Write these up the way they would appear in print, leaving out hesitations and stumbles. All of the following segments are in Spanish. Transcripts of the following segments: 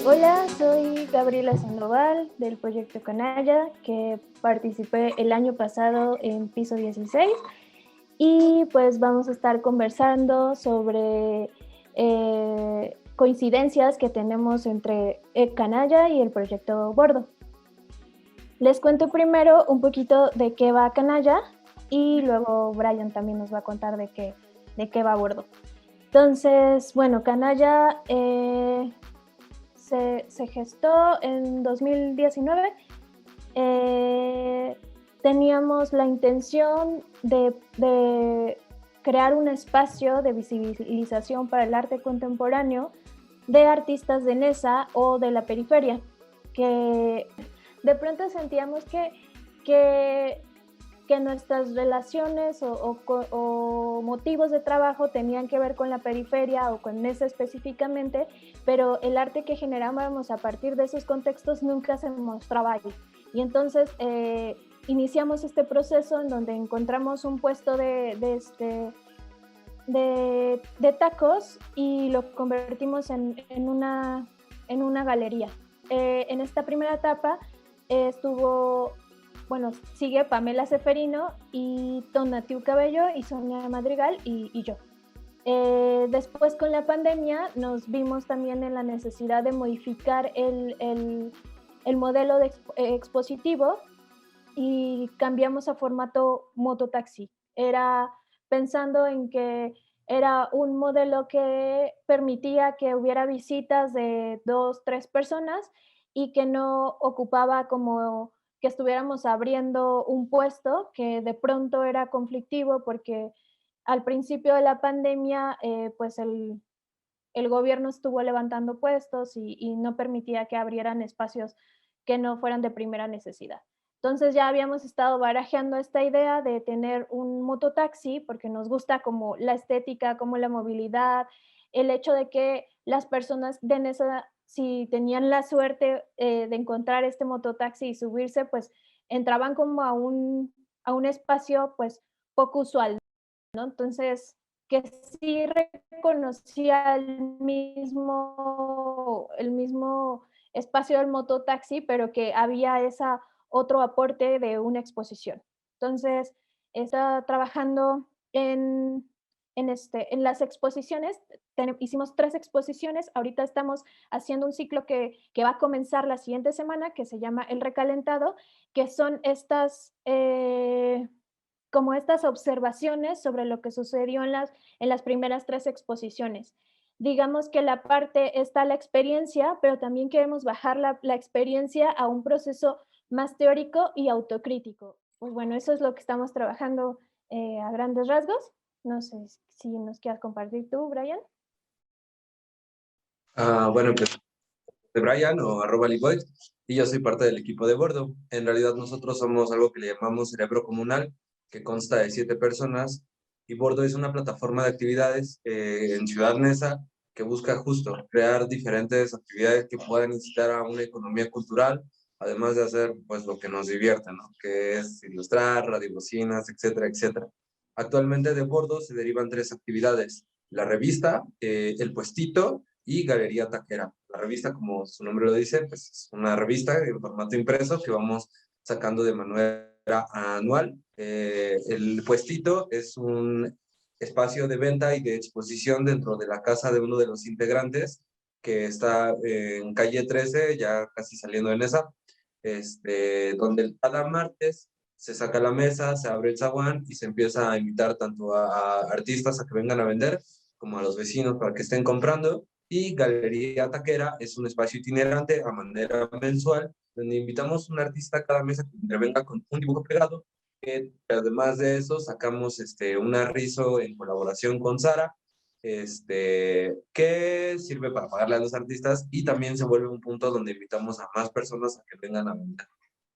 Hola, soy Gabriela Sandoval del proyecto Canalla, que participé el año pasado en Piso 16 y pues vamos a estar conversando sobre coincidencias que tenemos entre Canalla y el proyecto Bordo. Les cuento primero un poquito de qué va Canalla y luego Brian también nos va a contar de qué va Bordo. Entonces, bueno, Canalla se gestó en 2019. Teníamos la intención de crear un espacio de visibilización para el arte contemporáneo de artistas de Nesa o de la periferia, que de pronto sentíamos que que nuestras relaciones o motivos de trabajo tenían que ver con la periferia o con Nesa específicamente, pero el arte que generábamos a partir de esos contextos nunca se mostraba ahí. Y entonces iniciamos este proceso en donde encontramos un puesto de tacos y lo convertimos en una galería. En esta primera etapa estuvo, bueno, sigue Pamela Ceferino y Tonatiu Cabello y Sonia Madrigal y yo. Después con la pandemia nos vimos también en la necesidad de modificar el modelo expositivo y cambiamos a formato mototaxi. Era pensando en que era un modelo que permitía que hubiera visitas de 2, 3 personas y que no ocupaba como que estuviéramos abriendo un puesto, que de pronto era conflictivo porque al principio de la pandemia, pues el gobierno estuvo levantando puestos y no permitía que abrieran espacios que no fueran de primera necesidad. Entonces ya habíamos estado barajeando esta idea de tener un mototaxi porque nos gusta como la estética, como la movilidad, el hecho de que las personas de esa, si tenían la suerte de encontrar este mototaxi y subirse, pues entraban como a un espacio pues poco usual, ¿no? Entonces, que sí reconocía el mismo espacio del mototaxi, pero que había ese otro aporte de una exposición. Entonces, está trabajando en las exposiciones. Hicimos 3 exposiciones. Ahorita estamos haciendo un ciclo que va a comenzar la siguiente semana, que se llama El Recalentado, que son como estas observaciones sobre lo que sucedió en las primeras 3 exposiciones. Digamos que la parte está la experiencia, pero también queremos bajar la experiencia a un proceso más teórico y autocrítico. Pues bueno, eso es lo que estamos trabajando a grandes rasgos. No sé si nos quieras compartir tú, Brian. Bueno, pues de Brian o @Liboy, y yo soy parte del equipo de Bordo. En realidad nosotros somos algo que le llamamos Cerebro Comunal, que consta de 7 personas, y Bordo es una plataforma de actividades en Ciudad Neza que busca justo crear diferentes actividades que puedan incitar a una economía cultural, además de hacer pues lo que nos divierte, ¿no? Que es ilustrar, radiobocinas, etcétera, etcétera. Actualmente de Bordo se derivan 3 actividades: la revista, el puestito y Galería Taquera. La revista, como su nombre lo dice, pues es una revista en formato impreso que vamos sacando de manera anual. El puestito es un espacio de venta y de exposición dentro de la casa de uno de los integrantes, que está en calle 13, ya casi saliendo en esa, donde cada martes se saca la mesa, se abre el zaguán y se empieza a invitar tanto a artistas a que vengan a vender como a los vecinos para que estén comprando. Y Galería Taquera es un espacio itinerante a manera mensual, donde invitamos a un artista cada mes a que intervenga con un dibujo pegado. Además de eso, sacamos un arrizo en colaboración con Sara, que sirve para pagarle a los artistas y también se vuelve un punto donde invitamos a más personas a que vengan a vender.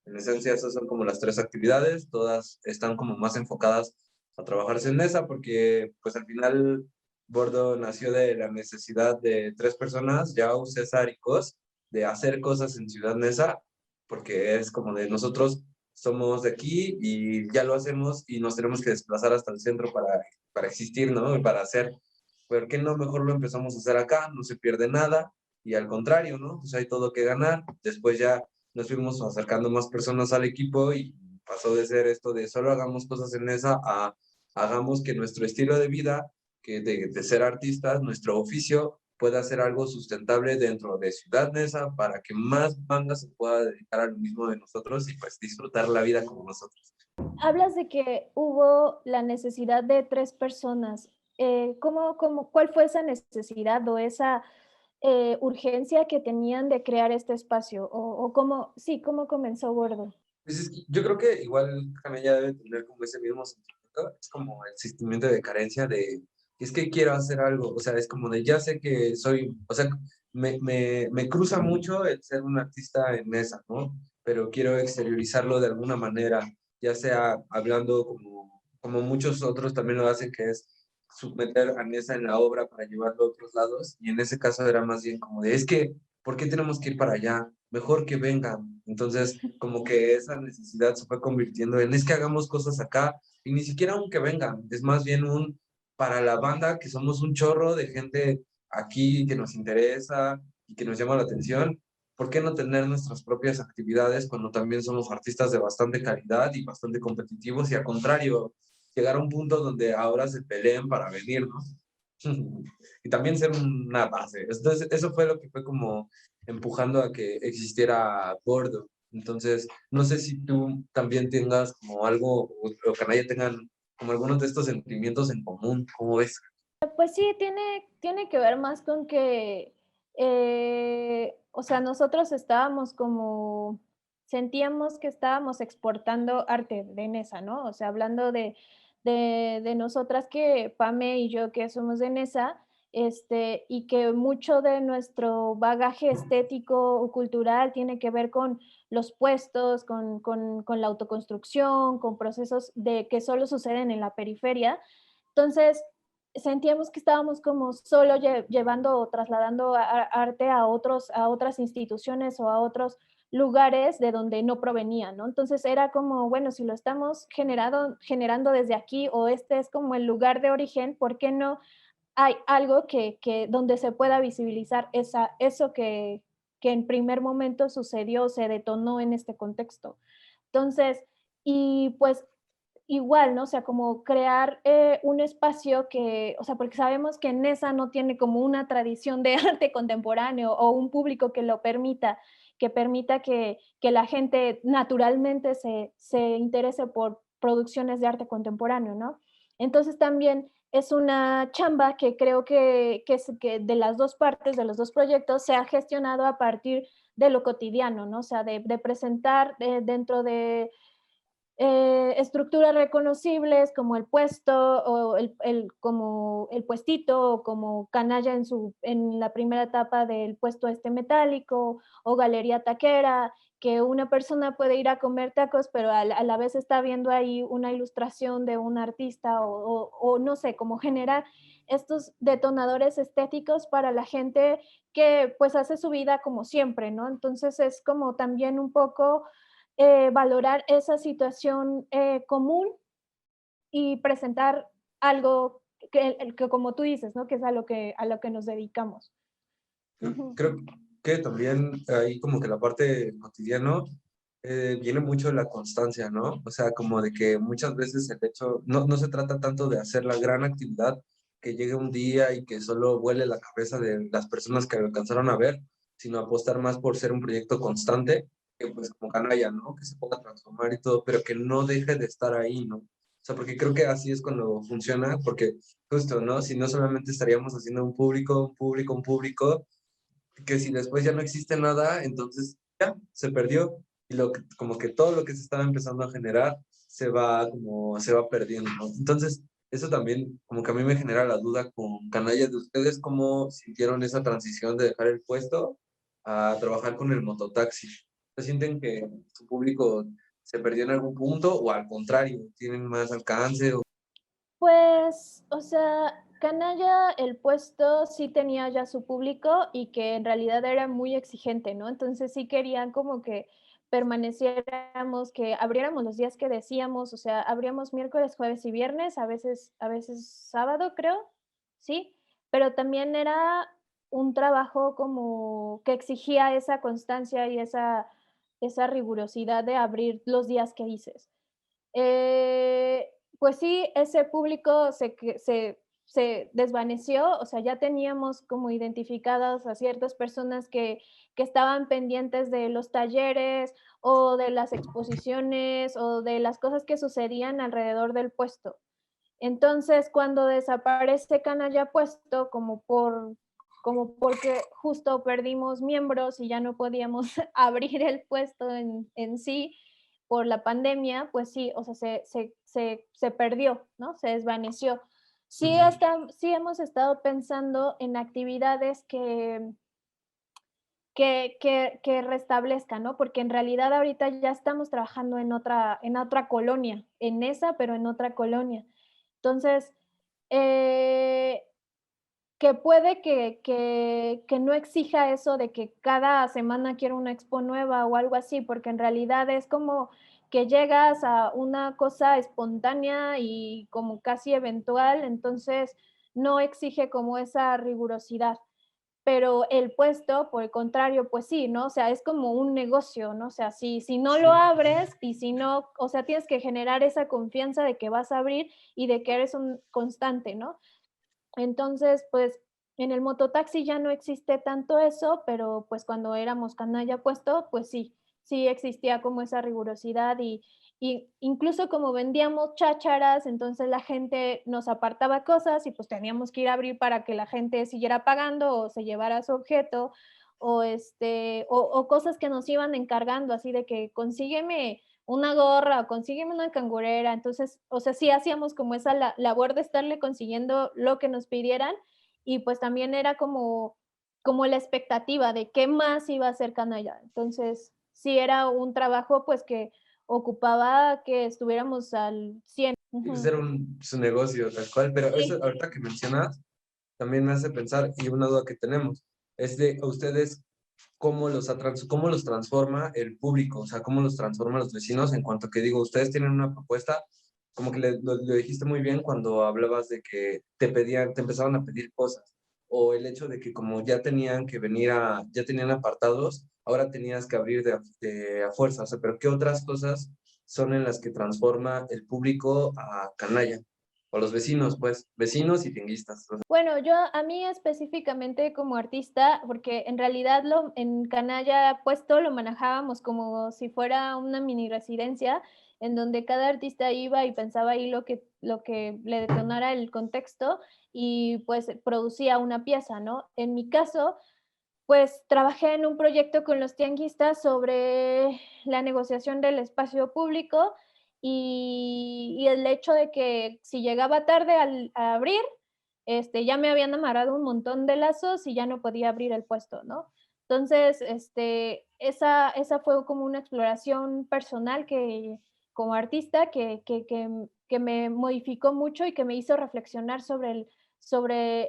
En esencia, esas son como las 3 actividades, todas están como más enfocadas a trabajarse en esa, porque pues al final Bordo nació de la necesidad de 3 personas, Yao, César y Cos, de hacer cosas en Ciudad Neza, porque es como de nosotros somos de aquí y ya lo hacemos y nos tenemos que desplazar hasta el centro para existir, ¿no? Y para hacer, ¿por qué no mejor lo empezamos a hacer acá? No se pierde nada y al contrario, ¿no? Pues hay todo que ganar. Después ya nos fuimos acercando más personas al equipo y pasó de ser esto de solo hagamos cosas en esa a hagamos que nuestro estilo de vida, que de ser artistas, nuestro oficio, pueda ser algo sustentable dentro de Ciudad Neza para que más bandas se pueda dedicar a lo mismo de nosotros y pues disfrutar la vida como nosotros. Hablas de que hubo la necesidad de 3 personas. ¿Cuál fue esa necesidad o esa urgencia que tenían de crear este espacio? O cómo, sí, cómo comenzó Gordo. Pues yo creo que igual también ya debe tener como ese mismo sentimiento, es como el sentimiento de carencia de, es que quiero hacer algo, o sea, es como de, ya sé que soy, o sea, me cruza mucho el ser un artista en mesa, ¿no? Pero quiero exteriorizarlo de alguna manera, ya sea hablando como muchos otros también lo hacen, que es submeter a Nesa en la obra para llevarlo a otros lados, y en ese caso era más bien como de, es que, ¿por qué tenemos que ir para allá? Mejor que vengan. Entonces, como que esa necesidad se fue convirtiendo en, es que hagamos cosas acá, y ni siquiera aunque vengan, es más bien para la banda, que somos un chorro de gente aquí que nos interesa y que nos llama la atención, ¿por qué no tener nuestras propias actividades cuando también somos artistas de bastante calidad y bastante competitivos? Y al contrario, llegar a un punto donde ahora se peleen para venir, ¿no? Y también ser una base. Entonces, eso fue lo que fue como empujando a que existiera Gordo. Entonces, no sé si tú también tengas como algo, o Canalla tengan como algunos de estos sentimientos en común, ¿cómo ves? Pues sí, tiene que ver más con que, o sea, nosotros estábamos como, sentíamos que estábamos exportando arte de Nesa, ¿no? O sea, hablando de nosotras que Pame y yo que somos de Nesa, y que mucho de nuestro bagaje estético o cultural tiene que ver con los puestos, con la autoconstrucción, con procesos que solo suceden en la periferia. Entonces, sentíamos que estábamos como solo llevando o trasladando arte a otras instituciones o a otros lugares de donde no provenía, ¿no? Entonces era como, bueno, si lo estamos generando desde aquí o este es como el lugar de origen, ¿por qué no hay algo donde se pueda visibilizar eso que en primer momento sucedió, se detonó en este contexto? Entonces, y pues igual, ¿no? O sea, como crear un espacio que, o sea, porque sabemos que Nesa no tiene como una tradición de arte contemporáneo o un público que lo permita, que permita que la gente naturalmente se interese por producciones de arte contemporáneo, ¿no? Entonces también es una chamba que creo que de las dos partes, de los dos proyectos, se ha gestionado a partir de lo cotidiano, ¿no? O sea, de presentar dentro de estructuras reconocibles como el puesto o como el puestito o como canalla en la primera etapa del puesto metálico o galería taquera, que una persona puede ir a comer tacos, pero a la vez está viendo ahí una ilustración de un artista o no sé, cómo generar estos detonadores estéticos para la gente que pues hace su vida como siempre, ¿no? Entonces es como también un poco valorar esa situación común y presentar algo que como tú dices, ¿no? Que es a lo que nos dedicamos. Ujú. Creo que también ahí como que la parte cotidiano viene mucho de la constancia, ¿no? O sea, como de que muchas veces el hecho, no se trata tanto de hacer la gran actividad que llegue un día y que solo vuele la cabeza de las personas que lo alcanzaron a ver, sino apostar más por ser un proyecto constante, que pues como Canalla, ¿no? Que se pueda transformar y todo, pero que no deje de estar ahí, ¿no? O sea, porque creo que así es cuando funciona, porque justo, ¿no? Si no solamente estaríamos haciendo un público, que si después ya no existe nada, entonces ya se perdió y como que todo lo que se estaba empezando a generar se va perdiendo, ¿no? Entonces, eso también como que a mí me genera la duda con Canallas de ustedes, cómo sintieron esa transición de dejar el puesto a trabajar con el mototaxi. ¿Se sienten que su público se perdió en algún punto o al contrario, tienen más alcance? Pues, o sea, Canalla, el puesto sí tenía ya su público y que en realidad era muy exigente, ¿no? Entonces sí querían como que permaneciéramos, que abriéramos los días que decíamos, o sea, abríamos miércoles, jueves y viernes, a veces sábado, creo, sí, pero también era un trabajo como que exigía esa constancia y esa rigurosidad de abrir los días que dices. Eh, pues sí, ese público se desvaneció, o sea, ya teníamos como identificadas a ciertas personas que estaban pendientes de los talleres o de las exposiciones o de las cosas que sucedían alrededor del puesto. Entonces, cuando desaparece Canalla Puesto, como porque justo perdimos miembros y ya no podíamos abrir el puesto en sí por la pandemia, pues sí, o sea, se perdió, ¿no? Se desvaneció. Sí, Ujú. sí hemos estado pensando en actividades que restablezcan, ¿no? Porque en realidad ahorita ya estamos trabajando en otra colonia, en esa, pero en otra colonia. Entonces, eh, que puede que no exija eso de que cada semana quiero una expo nueva o algo así, porque en realidad es como que llegas a una cosa espontánea y como casi eventual, entonces no exige como esa rigurosidad. Pero el puesto, por el contrario, pues sí, ¿no? O sea, es como un negocio, ¿no? O sea, si no lo Sí. abres y si no, o sea, tienes que generar esa confianza de que vas a abrir y de que eres un constante, ¿no? Entonces, pues, en el mototaxi ya no existe tanto eso, pero, pues, cuando éramos canalla puesto, pues sí existía como esa rigurosidad y incluso como vendíamos chácharas, entonces la gente nos apartaba cosas y, pues, teníamos que ir a abrir para que la gente siguiera pagando o se llevara su objeto, o, o cosas que nos iban encargando, así de que consígueme una gorra, o consígueme una cangurera. Entonces, o sea, sí hacíamos como esa labor de estarle consiguiendo lo que nos pidieran y pues también era como la expectativa de qué más iba a hacer Canalla. Entonces, sí era un trabajo pues que ocupaba que estuviéramos al 100. Y pues Ujú. era su negocio, tal cual, pero eso Sí. ahorita que mencionas también me hace pensar, y una duda que tenemos, es de a ustedes, cómo los transforma el público, o sea, cómo los transforman los vecinos en cuanto que digo, ustedes tienen una propuesta, como que lo dijiste muy bien cuando hablabas de que te empezaban a pedir cosas, o el hecho de que como ya tenían que venir ya tenían apartados, ahora tenías que abrir de a fuerza, o sea, pero ¿qué otras cosas son en las que transforma el público a canalla? O los vecinos, pues, vecinos y tianguistas. Bueno, yo a mí específicamente como artista, porque en realidad en Canalla Puesto lo manejábamos como si fuera una mini residencia, en donde cada artista iba y pensaba ahí lo que le detonara el contexto y pues producía una pieza, ¿no? En mi caso, pues trabajé en un proyecto con los tianguistas sobre la negociación del espacio público y el hecho de que si llegaba tarde a abrir, ya me habían amarrado un montón de lazos y ya no podía abrir el puesto, ¿no? Entonces, esa fue como una exploración personal que, como artista que me modificó mucho y que me hizo reflexionar sobre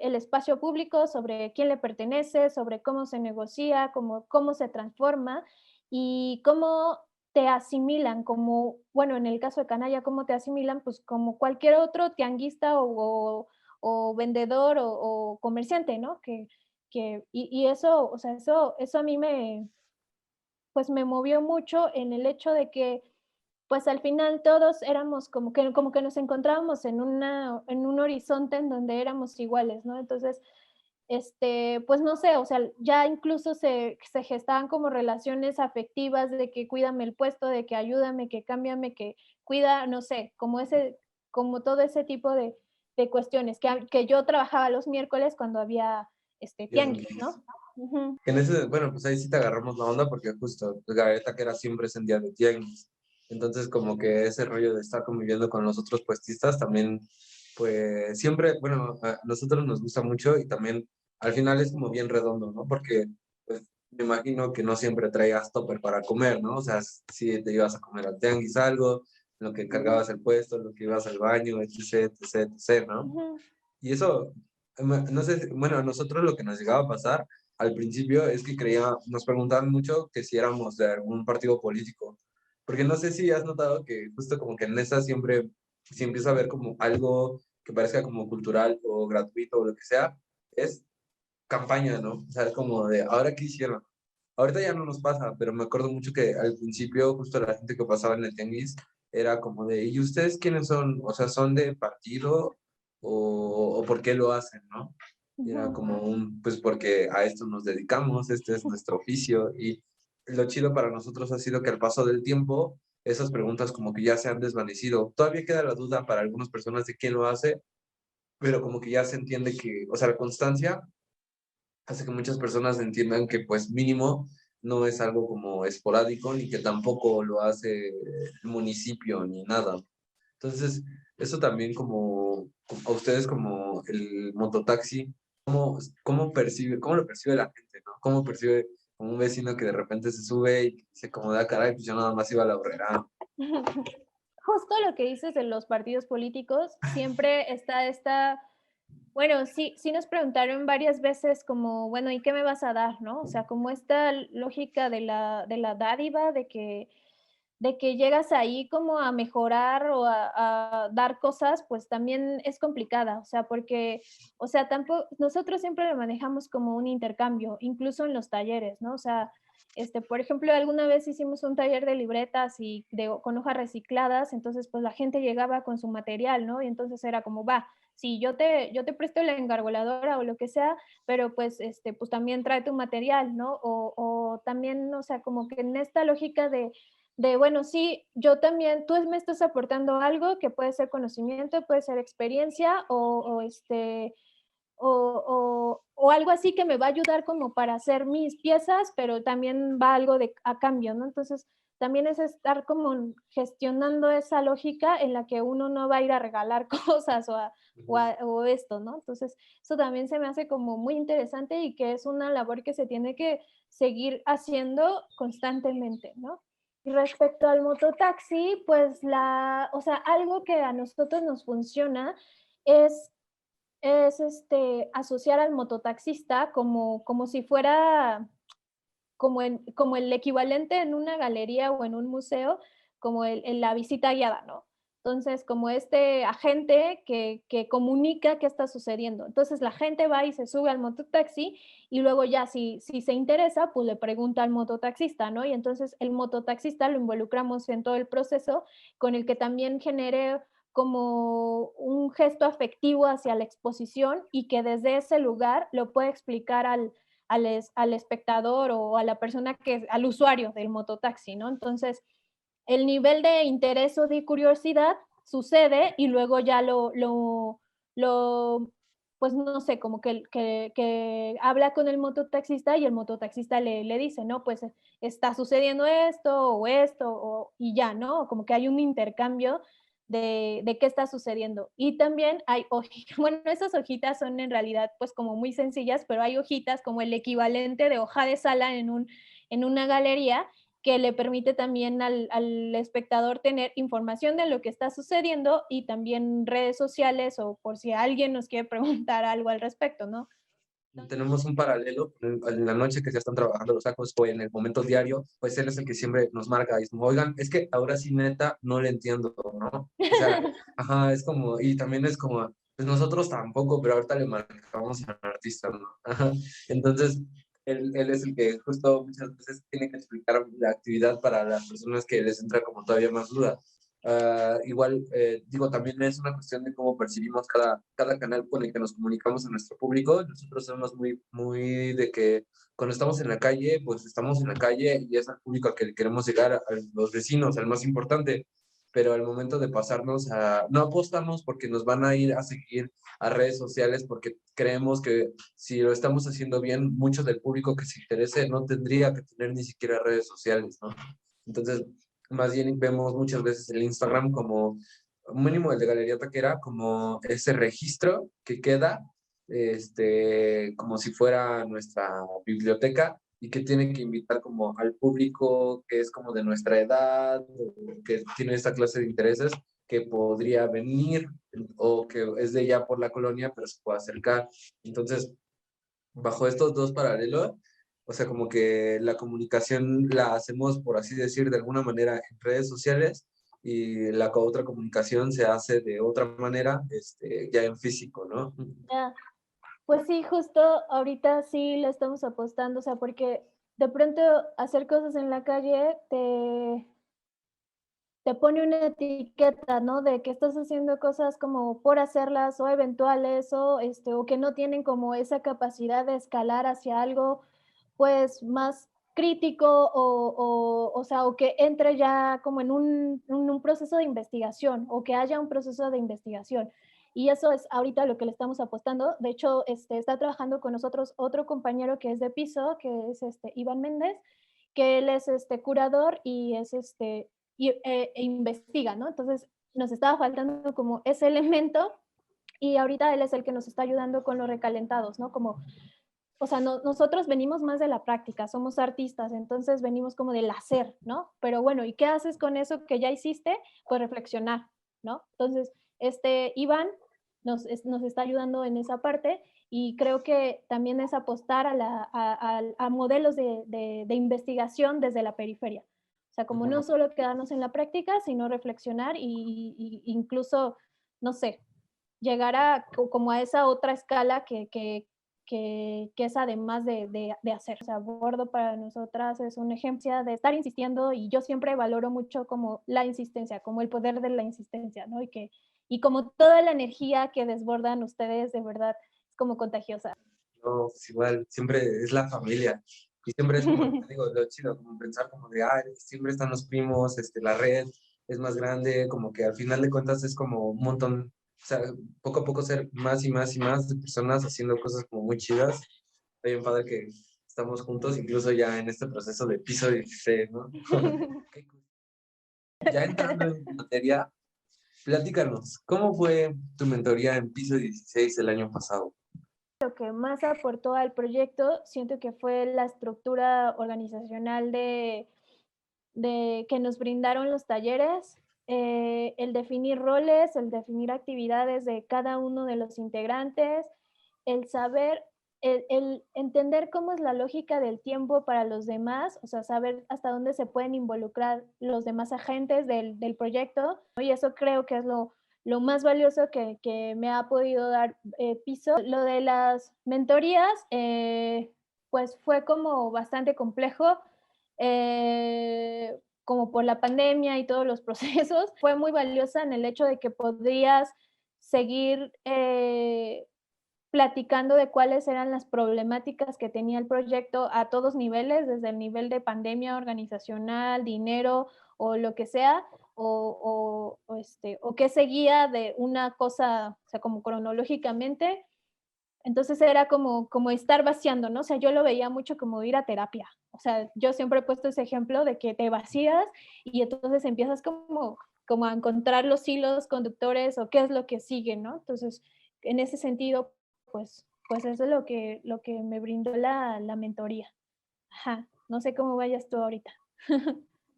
el espacio público, sobre quién le pertenece, sobre cómo se negocia, cómo se transforma y cómo te asimilan como, bueno, en el caso de Canalla, cómo te asimilan, pues como cualquier otro tianguista o vendedor o comerciante, ¿no? Y eso, o sea, eso a mí pues me movió mucho en el hecho de que pues al final todos éramos como que nos encontrábamos en un horizonte en donde éramos iguales, ¿no? Entonces, pues no sé, o sea, ya incluso se gestaban como relaciones afectivas de que cuídame el puesto, de que ayúdame, que cámbiame, que cuida, no sé, como todo ese tipo de cuestiones, que yo trabajaba los miércoles cuando había tianguis, Tianguis. ¿no? Ujú. En ese, bueno, pues ahí sí te agarramos la onda porque justo, pues Gaveta que era siempre es en día de tianguis. Entonces, como que ese rollo de estar conviviendo con los otros puestistas también, pues siempre, bueno, a nosotros nos gusta mucho y también al final es como bien redondo, ¿no? Porque, pues, me imagino que no siempre traías topper para comer, ¿no? O sea, si te ibas a comer al tianguis algo, en lo que Ujú, cargabas el puesto, en lo que ibas al baño, etc, etc, etc, ¿no? ujú. Y eso, no sé, bueno, a nosotros lo que nos llegaba a pasar al principio es que nos preguntaban mucho que si éramos de algún partido político, porque no sé si has notado que justo como que en esa siempre, si empieza a haber como algo que parezca como cultural o gratuito o lo que sea, es campaña, ¿no? O sea, como de, ¿ahora qué hicieron? Ahorita ya no nos pasa, pero me acuerdo mucho que al principio justo la gente que pasaba en el tianguis era como de, ¿y ustedes quiénes son? O sea, ¿son de partido o por qué lo hacen, no? Y era como pues porque a esto nos dedicamos, este es nuestro oficio y lo chido para nosotros ha sido que al paso del tiempo esas preguntas como que ya se han desvanecido. Todavía queda la duda para algunas personas de quién lo hace, pero como que ya se entiende que, o sea, la constancia hace que muchas personas entiendan que pues mínimo no es algo como esporádico ni que tampoco lo hace el municipio ni nada. Entonces, eso también como a ustedes como el mototaxi, cómo lo percibe la gente, ¿no? ¿Cómo percibe como un vecino que de repente se sube y se como da caray, pues yo nada más iba a la horrera? Justo lo que dices de los partidos políticos, siempre está esta, bueno, sí, sí nos preguntaron varias veces como, bueno, ¿y qué me vas a dar, no? O sea, como esta lógica de la dádiva, de que llegas ahí como a mejorar o a dar cosas, pues también es complicada, o sea, porque, o sea, tampoco, nosotros siempre lo manejamos como un intercambio, incluso en los talleres, ¿no? O sea, por ejemplo, alguna vez hicimos un taller de libretas y con hojas recicladas, entonces pues la gente llegaba con su material, ¿no? Y entonces era como, va, sí, yo te presto la engargoladora o lo que sea, pero pues, pues también trae tu material, ¿no? O también, o sea, como que en esta lógica bueno, sí, yo también, tú me estás aportando algo que puede ser conocimiento, puede ser experiencia o algo así que me va a ayudar como para hacer mis piezas, pero también va algo a cambio, ¿no? Entonces, también es estar como gestionando esa lógica en la que uno no va a ir a regalar cosas o esto, ¿no? Entonces, eso también se me hace como muy interesante y que es una labor que se tiene que seguir haciendo constantemente, ¿no? Y respecto al mototaxi, pues o sea, algo que a nosotros nos funciona es asociar al mototaxista como si fuera como el equivalente en una galería o en un museo, como la visita guiada, ¿no? Entonces, como este agente que comunica qué está sucediendo. Entonces, la gente va y se sube al mototaxi y luego ya si se interesa, pues le pregunta al mototaxista, ¿no? Y entonces el mototaxista lo involucramos en todo el proceso con el que también genere como un gesto afectivo hacia la exposición y que desde ese lugar lo puede explicar al espectador o a la persona al usuario del mototaxi, ¿no? Entonces, el nivel de interés o de curiosidad sucede y luego ya pues no sé, como que habla con el mototaxista y el mototaxista le dice, no, pues está sucediendo esto, y ya, ¿no? Como que hay un intercambio de qué está sucediendo. Y también hay hojitas, bueno, esas hojitas son en realidad pues como muy sencillas, pero hay hojitas como el equivalente de hoja de sala en una galería que le permite también al espectador tener información de lo que está sucediendo y también redes sociales o por si alguien nos quiere preguntar algo al respecto, ¿no? Tenemos un paralelo en la noche que ya están trabajando los sacos o en el momento diario, pues él es el que siempre nos marca y es como, oigan, es que ahora sí neta no le entiendo, ¿no? O sea, ajá, es como, y también es como, pues nosotros tampoco, pero ahorita le marcamos al artista, ¿no? Ajá. Entonces, él es el que justo muchas veces tiene que explicar la actividad para las personas que les entra como todavía más duda. Igual, digo, también es una cuestión de cómo percibimos cada canal con el que nos comunicamos a nuestro público. Nosotros somos muy de que cuando estamos en la calle, pues estamos en la calle y es al público al que queremos llegar, a los vecinos, al más importante. Pero al momento de pasarnos no apostamos porque nos van a ir a seguir a redes sociales porque creemos que si lo estamos haciendo bien, mucho del público que se interese no tendría que tener ni siquiera redes sociales, ¿no? Entonces, más bien vemos muchas veces el Instagram como, mínimo el de Galería Taquera, como ese registro que queda, como si fuera nuestra biblioteca y que tiene que invitar como al público que es como de nuestra edad, o que tiene esta clase de intereses, que podría venir o que es de ya por la colonia, pero se puede acercar. Entonces, bajo estos dos paralelos, o sea, como que la comunicación la hacemos, por así decir, de alguna manera en redes sociales y la otra comunicación se hace de otra manera, ya en físico, ¿no? Ya. Pues sí, justo ahorita sí le estamos apostando, o sea, porque de pronto hacer cosas en la calle te pone una etiqueta, ¿no? De que estás haciendo cosas como por hacerlas o eventuales o que no tienen como esa capacidad de escalar hacia algo pues más crítico o sea, o que entre ya como en un proceso de investigación o que haya un proceso de investigación. Y eso es ahorita lo que le estamos apostando. De hecho, está trabajando con nosotros otro compañero que es de piso, que es Iván Méndez, que él es curador y es e investiga, ¿no? Entonces nos estaba faltando como ese elemento y ahorita él es el que nos está ayudando con los recalentados, ¿no? Como o sea, nosotros venimos más de la práctica, somos artistas, entonces venimos como del hacer, ¿no? Pero bueno, ¿y qué haces con eso que ya hiciste? Pues reflexionar, ¿no? Entonces, Iván nos está ayudando en esa parte y creo que también es apostar a modelos de investigación desde la periferia. O sea, como no solo quedarnos en la práctica, sino reflexionar y incluso, no sé, llegar como a esa otra escala que es además de hacer. O sea, Bordo para nosotras es una ejemplo de estar insistiendo y yo siempre valoro mucho como la insistencia, como el poder de la insistencia, ¿no? Y como toda la energía que desbordan ustedes, de verdad, es como contagiosa. No, pues igual, siempre es la familia. Y siempre es como, te digo, lo chido, como pensar como de, ah, siempre están los primos, la red es más grande, como que al final de cuentas es como un montón, o sea, poco a poco ser más y más y más de personas haciendo cosas como muy chidas. Está bien padre que estamos juntos, incluso ya en este proceso de piso 16, ¿no? Ya entrando en materia, platícanos, ¿cómo fue tu mentoría en piso 16 el año pasado? Lo que más aportó al proyecto, siento que fue la estructura organizacional de que nos brindaron los talleres, el definir roles, el definir actividades de cada uno de los integrantes, el saber, el entender cómo es la lógica del tiempo para los demás, o sea, saber hasta dónde se pueden involucrar los demás agentes del proyecto, ¿no? Y eso creo que es lo más valioso que me ha podido dar piso. Lo de las mentorías, pues fue como bastante complejo, como por la pandemia y todos los procesos, fue muy valiosa en el hecho de que podrías seguir platicando de cuáles eran las problemáticas que tenía el proyecto a todos niveles, desde el nivel de pandemia organizacional, dinero o lo que sea, o qué seguía de una cosa, o sea, como cronológicamente. Entonces era como estar vaciando, ¿no? O sea, yo lo veía mucho como ir a terapia. O sea, yo siempre he puesto ese ejemplo de que te vacías y entonces empiezas como a encontrar los hilos conductores o qué es lo que sigue, ¿no? Entonces, en ese sentido, pues eso es lo que me brindó la mentoría. Ajá, no sé cómo vayas tú ahorita.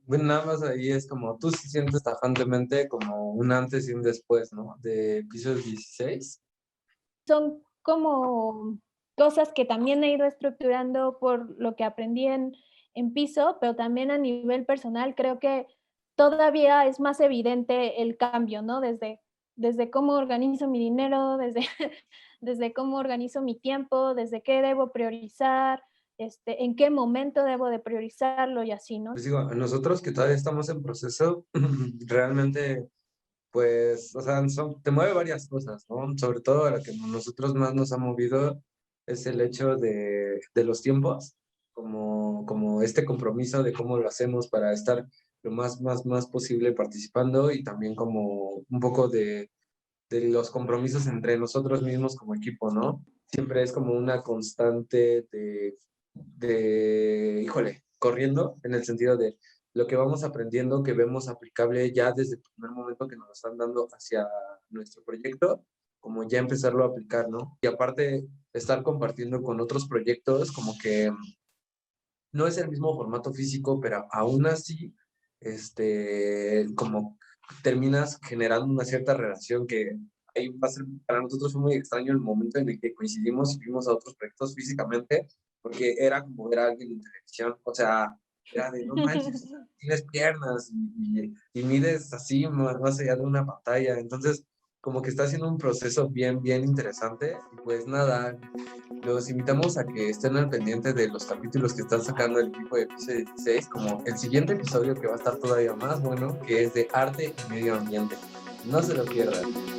Bueno, nada más ahí es como, tú sí sientes tajantemente como un antes y un después, ¿no? De pisos 16. Son como cosas que también he ido estructurando por lo que aprendí en piso, pero también a nivel personal creo que todavía es más evidente el cambio, ¿no? Desde cómo organizo mi dinero, desde cómo organizo mi tiempo, desde qué debo priorizar, en qué momento debo de priorizarlo y así, ¿no? Pues digo, a nosotros que todavía estamos en proceso, realmente, pues, o sea, te mueve varias cosas, ¿no? Sobre todo a lo que nosotros más nos ha movido es el hecho de los tiempos, como este compromiso de cómo lo hacemos para estar lo más posible participando y también como un poco de los compromisos entre nosotros mismos como equipo, ¿no? Siempre es como una constante híjole, corriendo en el sentido de lo que vamos aprendiendo, que vemos aplicable ya desde el primer momento que nos están dando hacia nuestro proyecto, como ya empezarlo a aplicar, ¿no? Y aparte, estar compartiendo con otros proyectos, como que no es el mismo formato físico, pero aún así, como terminas generando una cierta relación que ahí va a ser, para nosotros fue muy extraño el momento en el que coincidimos y vimos a otros proyectos físicamente, porque era como ver a alguien en televisión, o sea, era de, no manches, tienes piernas y mides así más allá de una pantalla, entonces como que está haciendo un proceso bien, bien interesante. Y pues nada, los invitamos a que estén al pendiente de los capítulos que están sacando el equipo de Piso 16, como el siguiente episodio que va a estar todavía más bueno, que es de arte y medio ambiente. No se lo pierdan.